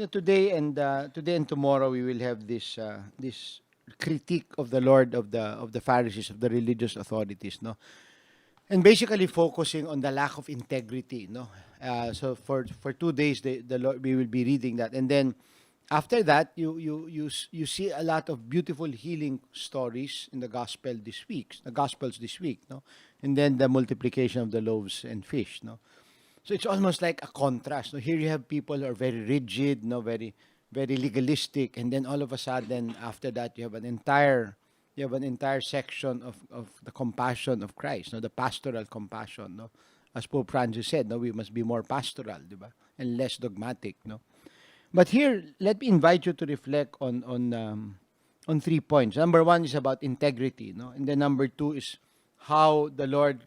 today and tomorrow we will have this critique of the Lord of the Pharisees, of the religious authorities, no, and basically focusing on the lack of integrity, no. So for 2 days, the Lord, we will be reading that, and then after that, you see a lot of beautiful healing stories in the Gospels this week, no, and then the multiplication of the loaves and fish, no. So it's almost like a contrast. No? Here you have people who are very rigid, no, very legalistic, and then all of a sudden, after that, you have an entire section of the compassion of Christ, no, the pastoral compassion, no. As Pope Francis said, no, we must be more pastoral, diba? And less dogmatic, no. But here, let me invite you to reflect on 3 points. Number one is about integrity, no, and then number two is how the Lord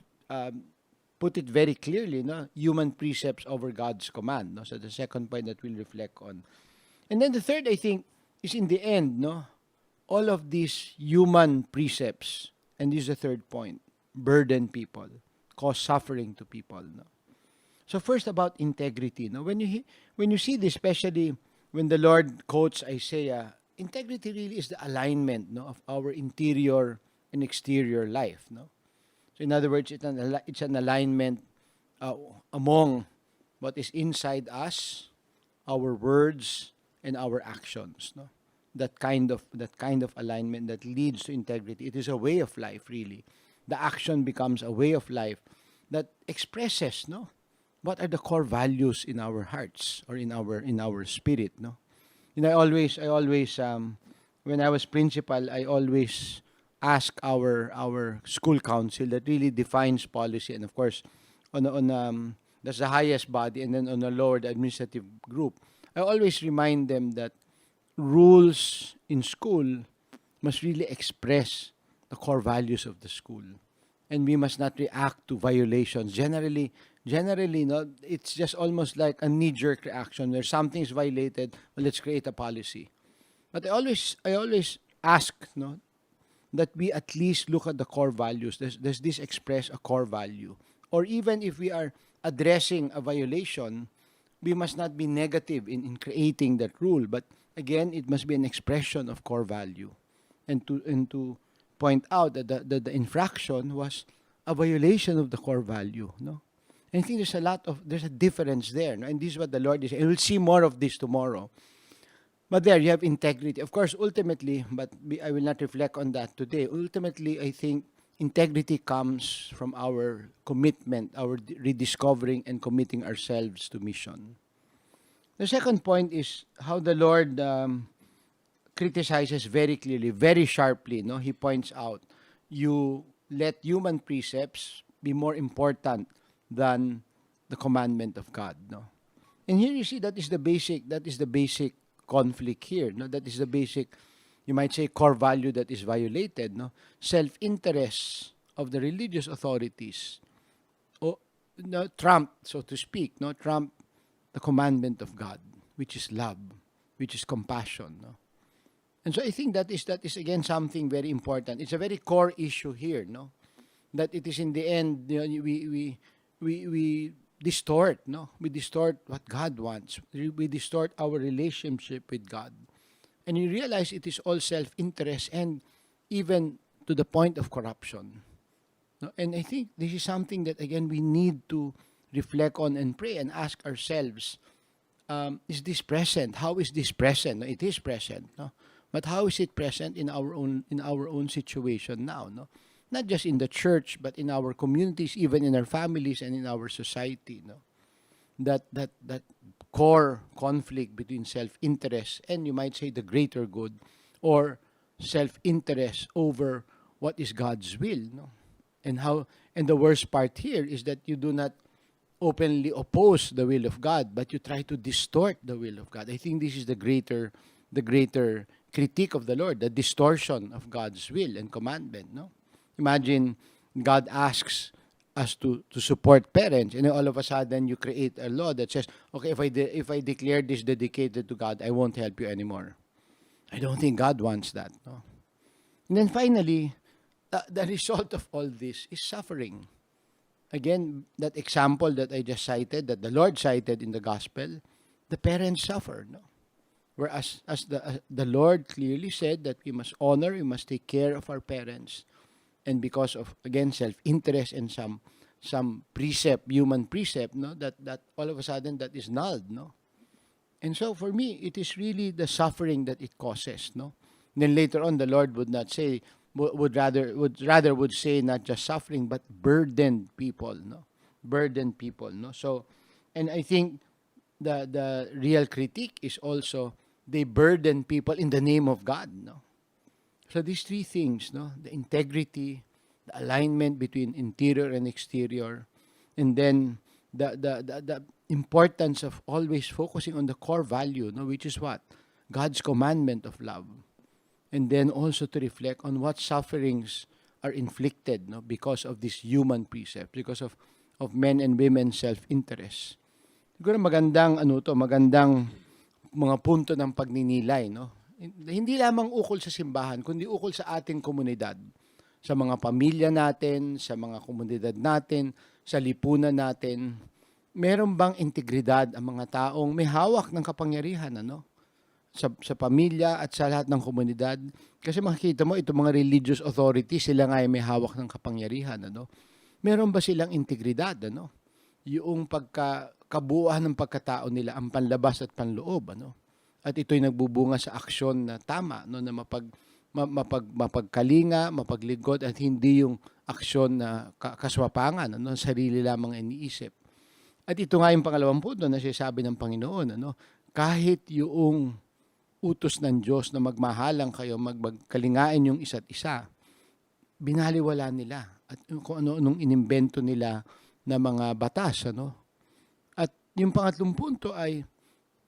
put it very clearly, no, human precepts over God's command, no. So the second point that we'll reflect on, and then the third, I think, is in the end, no, all of these human precepts, and this is the third point, burden people, cause suffering to people, no. So first about integrity, no, when you see this, especially when the Lord quotes Isaiah, integrity really is the alignment, no, of our interior and exterior life, no. So in other words, it's an alignment among what is inside us, our words, and our actions, no. That kind of alignment that leads to integrity. It is a way of life, really. The action becomes a way of life that expresses, no, what are the core values in our hearts or in our spirit, no. I always when I was principal, I always ask our school council that really defines policy, and of course on that's the highest body, and then on a lower, the administrative group, I always remind them that rules in school must really express the core values of the school, and we must not react to violations. Generally, no, it's just almost like a knee-jerk reaction where something is violated. Well, let's create a policy. But I always ask, no, that we at least look at the core values. Does this express a core value? Or even if we are addressing a violation, we must not be negative in creating that rule. But again, it must be an expression of core value. And to point out that the infraction was a violation of the core value. No? And I think there's a difference there. No? And this is what the Lord is saying. And we'll see more of this tomorrow. But there you have integrity. Of course, ultimately, I will not reflect on that today. Ultimately, I think integrity comes from our commitment, our rediscovering and committing ourselves to mission. The second point is how the Lord criticizes very clearly, very sharply. No, He points out, you let human precepts be more important than the commandment of God. No, and here you see that is the basic conflict here. No, that is the basic, you might say, core value that is violated. No, self-interest of the religious authorities, no, trump, so to speak, no, trump the commandment of God, which is love, which is compassion. No? And so I think that is again something very important. It's a very core issue here, no? That it is in the end, you know, we distort, no? We distort what God wants. We distort our relationship with God. And you realize it is all self-interest and even to the point of corruption. No? And I think this is something that again we need to reflect on and pray and ask ourselves, is this present? How is this present? No, it is present, no? But how is it present in our own situation now? No, not just in the church, but in our communities, even in our families and in our society. No, that core conflict between self-interest and, you might say, the greater good, or self-interest over what is God's will. No, and the worst part here is that you do not openly oppose the will of God, but you try to distort the will of God. I think this is the greater critique of the Lord, the distortion of God's will and commandment. No, imagine God asks us to support parents, and then all of a sudden you create a law that says, okay, if I declare this dedicated to God, I won't help you anymore. I don't think God wants that. No, and then finally, the result of all this is suffering. Again, that example that I just cited, that the Lord cited in the gospel, the parents suffer. No? Whereas the Lord clearly said that we must honor, we must take care of our parents. And because of, again, self-interest and some precept, human precept, no, that all of a sudden that is nulled, no. And so for me, it is really the suffering that it causes, no. Then later on, the Lord would not say, would say not just suffering but burdened people, no, burdened people, no. So, and I think the real critique is also they burden people in the name of God, no. So these three things, no, the integrity, the alignment between interior and exterior, and then the importance of always focusing on the core value, no, which is what? God's commandment of love. And then also to reflect on what sufferings are inflicted, no, because of this human precept, because of men and women's self-interest. Siguro magandang mga punto ng pagninilay, no? Hindi lamang ukol sa simbahan, kundi ukol sa ating komunidad, sa mga pamilya natin, sa mga komunidad natin, sa lipunan natin. Meron bang integridad ang mga taong may hawak ng kapangyarihan, ano? Sa pamilya at sa lahat ng komunidad. Kasi makikita mo, itong mga religious authorities, sila nga ay may hawak ng kapangyarihan, ano? Meron ba silang integridad, ano? Yung kabuuan ng pagkatao nila, ang panlabas at panloob, ano? At ito'y nagbubunga sa aksyon na tama, no, na mapagkalinga, mapaglingkod, at hindi yung aksyon na kaswapangan, ano, sarili lamang iniisip. At ito nga yung pangalawang punto na sinasabi ng Panginoon, ano, kahit yung utos ng Diyos na magmahalang kayo, magkalingain yung isa't isa, binaliwala nila at kung ano-anong inimbento nila na mga batas, ano. At yung pangatlong punto ay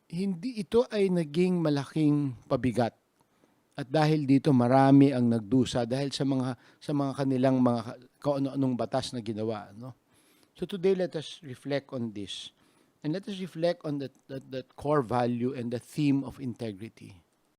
hindi ito ay naging malaking pabigat. At dahil dito marami ang nagdusa dahil sa mga kanilang mga kung ano-anong batas na ginawa, no. So today let us reflect on this. And let us reflect on that core value and the theme of integrity.